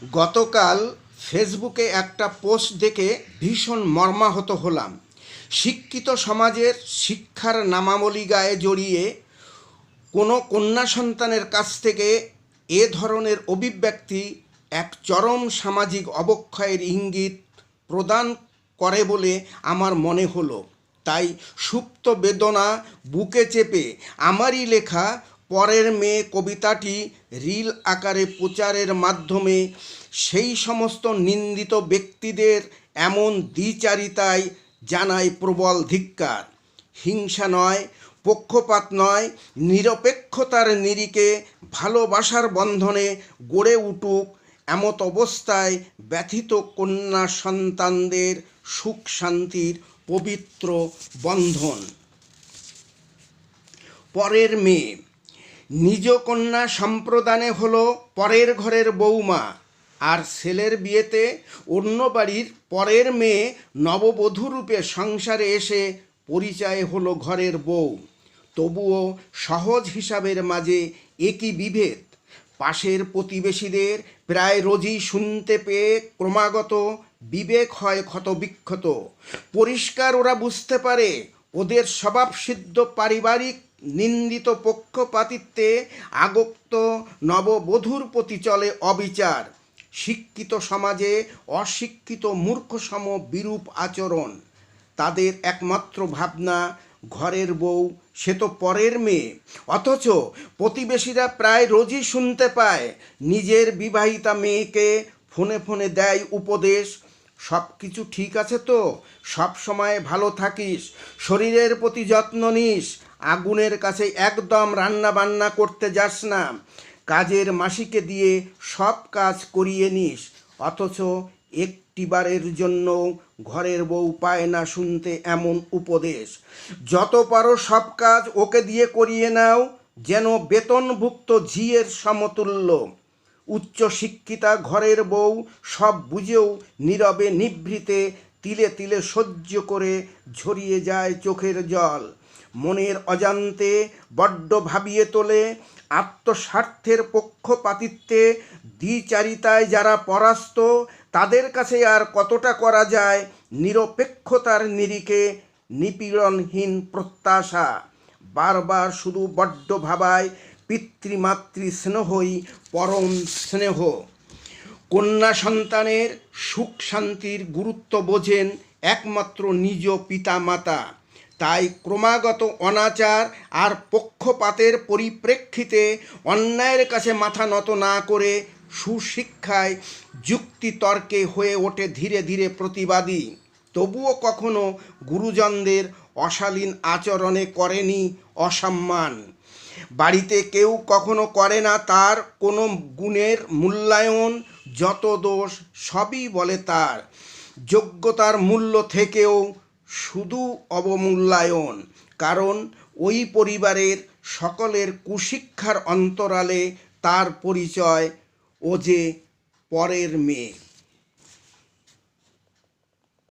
গতকাল ফেসবুকে একটা পোস্ট দেখে ভীষণ মর্মাহত হলাম। শিক্ষিত সমাজের শিক্ষার নামাবলী গায়ে জড়িয়ে কোনো কন্যা সন্তানের কাছ থেকে এ ধরনের অভিব্যক্তি এক চরম সামাজিক অবক্ষয়ের ইঙ্গিত প্রদান করে বলে আমার মনে হলো। তাই সুপ্ত বেদনা বুকে চেপে আমারই লেখা পরের মেয়ে কবিতাটি রিল আকারে প্রচারের মাধ্যমে সেই সমস্ত নিন্দিত ব্যক্তিদের এমন দ্বিচারিতায় জানাই প্রবল ধিক্কার। হিংসা নয়, পক্ষপাত নয়, নিরপেক্ষতার নিরিখে ভালোবাসার বন্ধনে গড়ে উঠুক এমত অবস্থায় ব্যথিত কন্যা সন্তানদের সুখ শান্তির পবিত্র বন্ধন। পরের মেয়ে নিজ কন্যা সম্প্রদানে হলো পরের ঘরের বৌমা, আর ছেলের বিয়েতে অন্য বাড়ির পরের মেয়ে নববধূরূপে সংসারে এসে পরিচয় হলো ঘরের বউ। তবুও সহজ হিসাবের মাঝে একই বিভেদ। পাশের প্রতিবেশীদের প্রায় রোজই শুনতে পেয়ে ক্রমাগত বিবেক হয় ক্ষতবিক্ষত। পরিষ্কার ওরা বুঝতে পারে ওদের স্বভাবসিদ্ধ পারিবারিক নিন্দিত পক্ষপাতিত্বে আগত নববধূর প্রতি চলে অবিচার। শিক্ষিত সমাজে অশিক্ষিত মূর্খসম বিরূপ আচরণ। তাদের একমাত্র ভাবনা ঘরের বউ সে তো পরের মেয়ে। অথচ প্রতিবেশীরা প্রায় রোজই শুনতে পায় নিজের বিবাহিতা মেয়েকে ফোনে ফোনে দেয় উপদেশ, সব কিছু ঠিক আছে তো, সব সময় ভালো থাকিস, শরীরের প্রতি যত্ন নিস, আগুনের কাছে একদম রান্না বান্না করতে যাস না, কাজের মাসিকে দিয়ে সব কাজ করিয়ে নিস। অথচ একটিবারের জন্য ঘরের বউ পায় না শুনতে এমন উপদেশ। যত পারো সব কাজ ওকে দিয়ে করিয়ে নাও, যেন বেতনভুক্ত ঝিয়ের সমতুল্য। উচ্চশিক্ষিতা ঘরের বউ সব বুঝেও নীরবে নিভৃতে তিলে তিলে সহ্য করে ঝরিয়ে যায় চোখের জল। মনের অজান্তে বড্ড ভাবিয়ে তোলে। আত্মস্বার্থের পক্ষপাতিত্বে দ্বিচারিতায় যারা পরাস্ত, তাদের কাছে আর কতটা করা যায় নিরপেক্ষতার নিরিখে নিপীড়নহীন প্রত্যাশা। বারবার শুধু বড্ড ভাবায় পিতৃমাতৃ স্নেহই পরম স্নেহ। কন্যা সন্তানের সুখ শান্তির গুরুত্ব বোঝেন একমাত্র নিজ পিতা মাতা। তাই ক্রমাগত অনাচার আর পক্ষপাতের পরিপ্রেক্ষিতে অন্যায়ের কাছে মাথা নত না করে সুশিক্ষায় যুক্তিতর্কে হয়ে ওঠে ধীরে ধীরে প্রতিবাদী। তবুও কখনো গুরুজনদের অশালীন আচরণে করেনি অসম্মান। বাড়িতে কেউ কখনো করে না তার কোনো গুণের মূল্যায়ন, যত দোষ সবই বলে তার। যোগ্যতার মূল্য থেকেও শুধু অবমূল্যায়ন। কারণ ওই পরিবারের সকলের কুশিক্ষার অন্তরালে তার পরিচয় ও যে পরের মেয়ে।